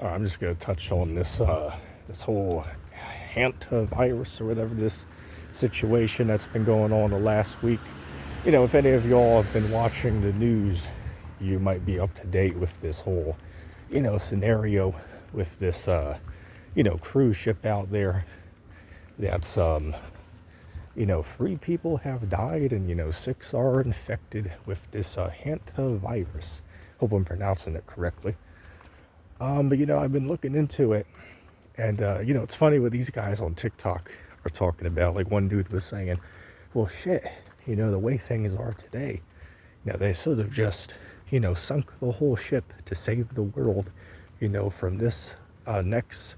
I'm just going to touch on this whole Hantavirus or whatever this situation that's been going on the last week. If any of y'all have been watching the news, you might be up to date with this whole, scenario with this, cruise ship out there that's, 3 people have died and, 6 are infected with this Hantavirus. Hope I'm pronouncing it correctly. But I've been looking into it, and it's funny what these guys on TikTok are talking about. Like one dude was saying, well, shit, the way things are today, they sort of just, sunk the whole ship to save the world, from this next,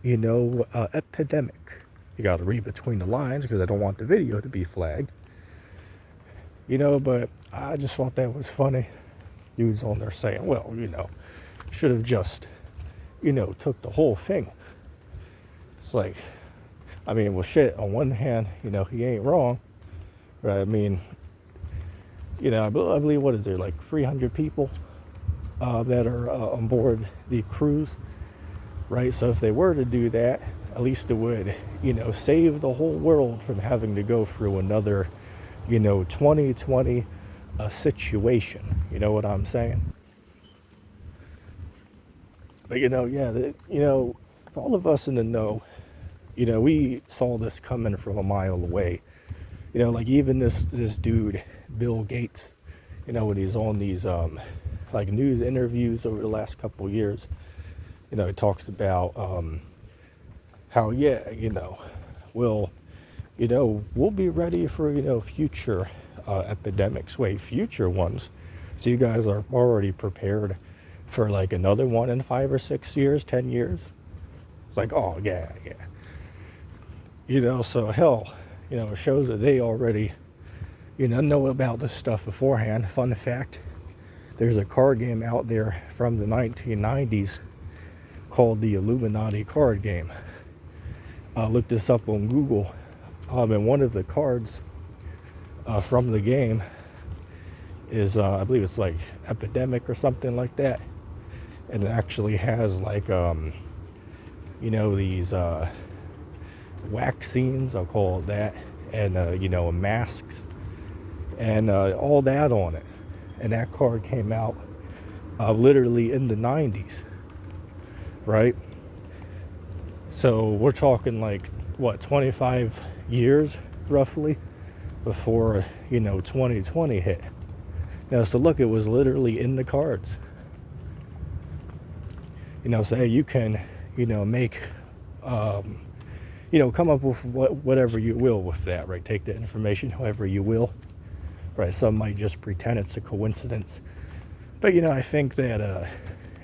epidemic. You got to read between the lines because I don't want the video to be flagged. But I just thought that was funny. Dudes on there saying, well, should have just, took the whole thing. It's like, well, shit, on one hand, he ain't wrong, right? I believe, what is there, like 300 people that are on board the cruise, right? So if they were to do that, at least it would, save the whole world from having to go through another, 2020 situation. You know what I'm saying? But for all of us in the know, we saw this coming from a mile away. Like even this dude, Bill Gates, when he's on these like news interviews over the last couple of years, he talks about how we'll be ready for future epidemics. Wait, future ones? So you guys are already prepared for like another one in 5 or 6 years, 10 years? It's like, oh yeah. So hell, it shows that they already, know about this stuff beforehand. Fun fact, there's a card game out there from the 1990s called the Illuminati card game. I looked this up on Google, and one of the cards from the game is, I believe it's like Epidemic or something like that. And it actually has like, these vaccines, I'll call it that, and, masks, and all that on it. And that card came out literally in the 90s, right? So we're talking like, 25 years roughly before, 2020 hit. Now, so look, it was literally in the cards. So hey, you can, make, come up with whatever you will with that, right? Take the information however you will, right? Some might just pretend it's a coincidence. But, I think that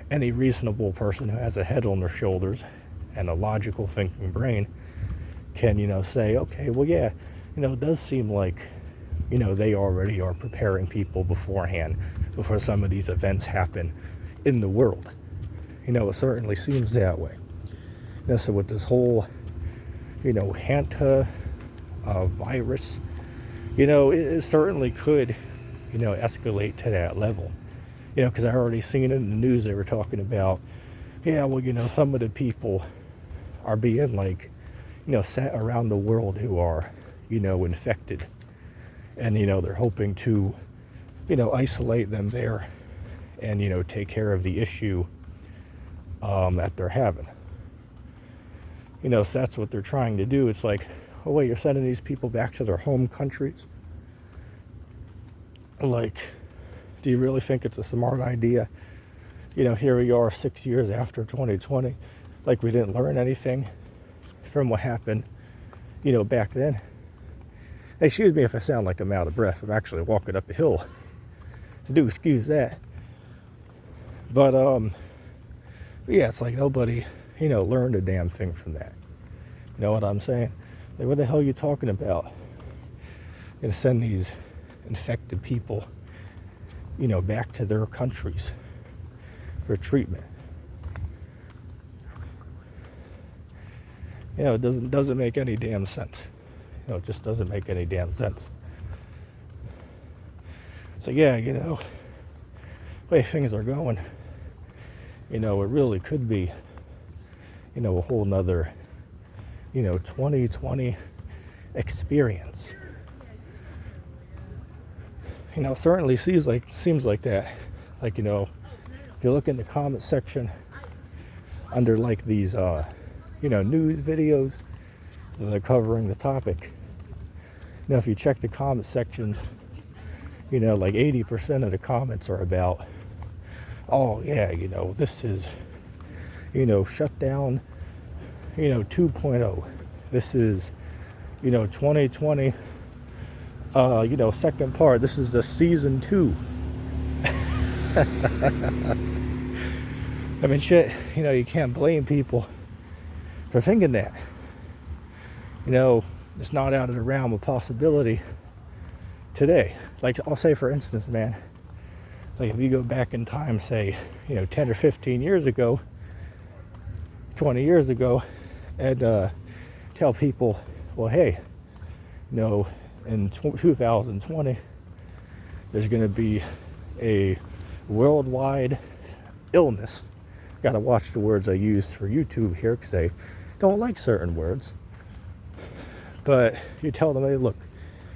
any reasonable person who has a head on their shoulders and a logical thinking brain can, say, okay, well, yeah, it does seem like, they already are preparing people beforehand before some of these events happen in the world. It certainly seems that way. So with this whole, Hantavirus, it certainly could, escalate to that level. Because I already seen it in the news. They were talking about, some of the people are being like, sent around the world who are, infected. And, they're hoping to, isolate them there and, take care of the issue that they're having. So that's what they're trying to do. It's like, oh wait, you're sending these people back to their home countries? Like, do you really think it's a smart idea? Here we are 6 years after 2020, like we didn't learn anything from what happened, back then. Excuse me if I sound like I'm out of breath. I'm actually walking up a hill. So do excuse that. But yeah, it's like nobody, learned a damn thing from that. You know what I'm saying? Like, what the hell are you talking about? You're gonna send these infected people, back to their countries for treatment. It doesn't make any damn sense. It just doesn't make any damn sense. So yeah, the way things are going, it really could be, a whole nother, 2020 experience. Certainly seems like that. Like, if you look in the comment section under like these, news videos that are covering the topic, if you check the comment sections, like 80% of the comments are about, oh yeah, this is, shutdown, 2.0. This is, 2020, second part. This is the season 2. I mean, shit, you can't blame people for thinking that. It's not out of the realm of possibility today. Like, I'll say, for instance, man, like if you go back in time, say, 10 or 15 years ago, 20 years ago, and tell people, well, hey, in 2020, there's going to be a worldwide illness. Got to watch the words I use for YouTube here because I don't like certain words. But you tell them, hey, look,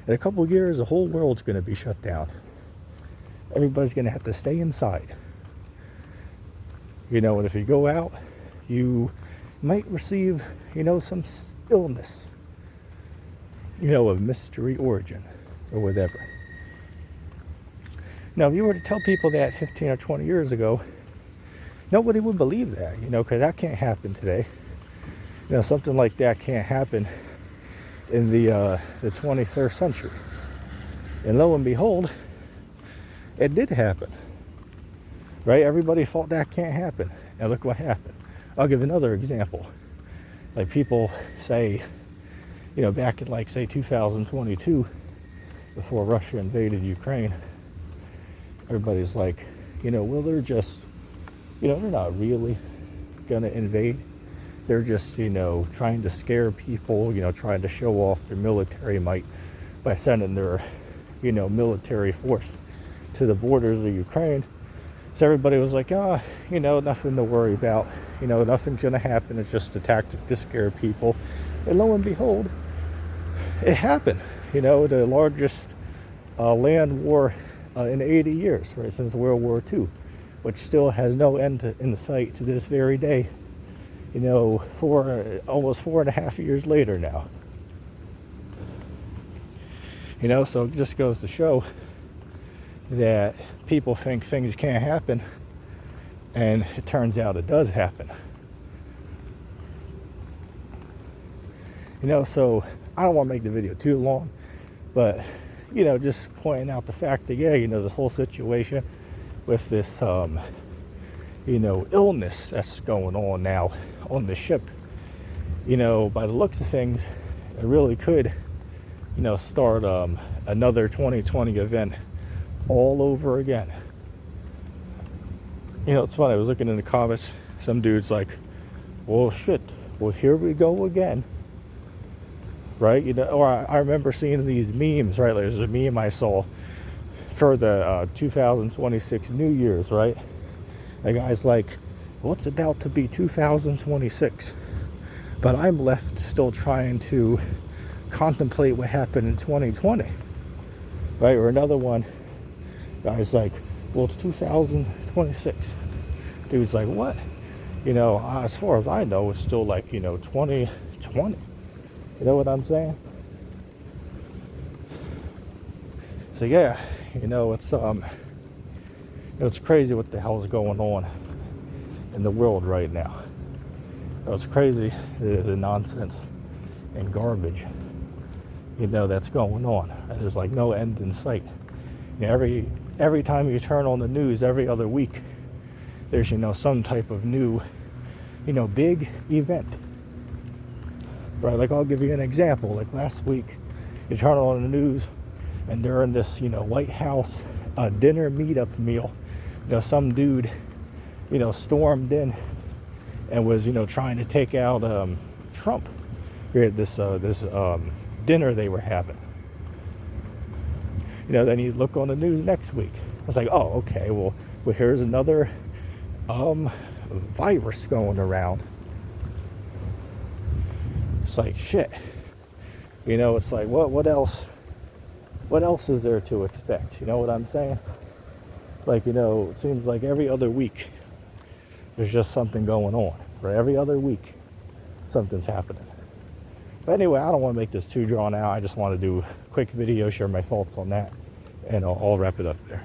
in a couple of years, the whole world's going to be shut down. Everybody's going to have to stay inside. And if you go out, you might receive, some illness, of mystery origin or whatever. Now, if you were to tell people that 15 or 20 years ago, nobody would believe that, because that can't happen today. Something like that can't happen in the 21st century. And lo and behold, it did happen. Right? Everybody thought that can't happen. And look what happened. I'll give another example. Like, people say, back in, like, say, 2022, before Russia invaded Ukraine, everybody's like, well, they're just, they're not really going to invade. They're just, trying to scare people, trying to show off their military might by sending their, military force to the borders of Ukraine. So everybody was like, nothing to worry about. Nothing's going to happen. It's just a tactic to scare people. And lo and behold, it happened. The largest land war in 80 years, right, since World War II, which still has no end in sight to this very day. Almost 4.5 years later now. So it just goes to show that people think things can't happen, and it turns out it does happen. So I don't want to make the video too long, but just pointing out the fact that this whole situation with this illness that's going on now on the ship, by the looks of things, it really could start another 2020 event all over again. It's funny, I was looking in the comments, some dude's like, well, shit, well, here we go again. Right? Or I remember seeing these memes, right? There's a meme I saw for the 2026 New Year's, right? The guy's like, well, it's about to be 2026, but I'm left still trying to contemplate what happened in 2020, right? Or another one, guy's like, well, it's 2026. Dude's like, what? As far as I know, it's still like, 2020. You know what I'm saying? So yeah, it's crazy what the hell is going on in the world right now. It's crazy, the nonsense and garbage, that's going on. There's like no end in sight. Every time you turn on the news, every other week, there's, some type of new, big event. Right, like I'll give you an example. Like last week, you turn on the news, and during this, White House dinner meetup meal, some dude, stormed in and was, trying to take out Trump. Here at this dinner they were having. Then you look on the news next week. It's like, oh, okay, well here's another virus going around. It's like shit. You know, it's like what else? What else is there to expect? You know what I'm saying? Like, you know, it seems like every other week there's just something going on. For every other week, something's happening. But anyway, I don't want to make this too drawn out. I just want to do a quick video, share my thoughts on that, and I'll wrap it up there.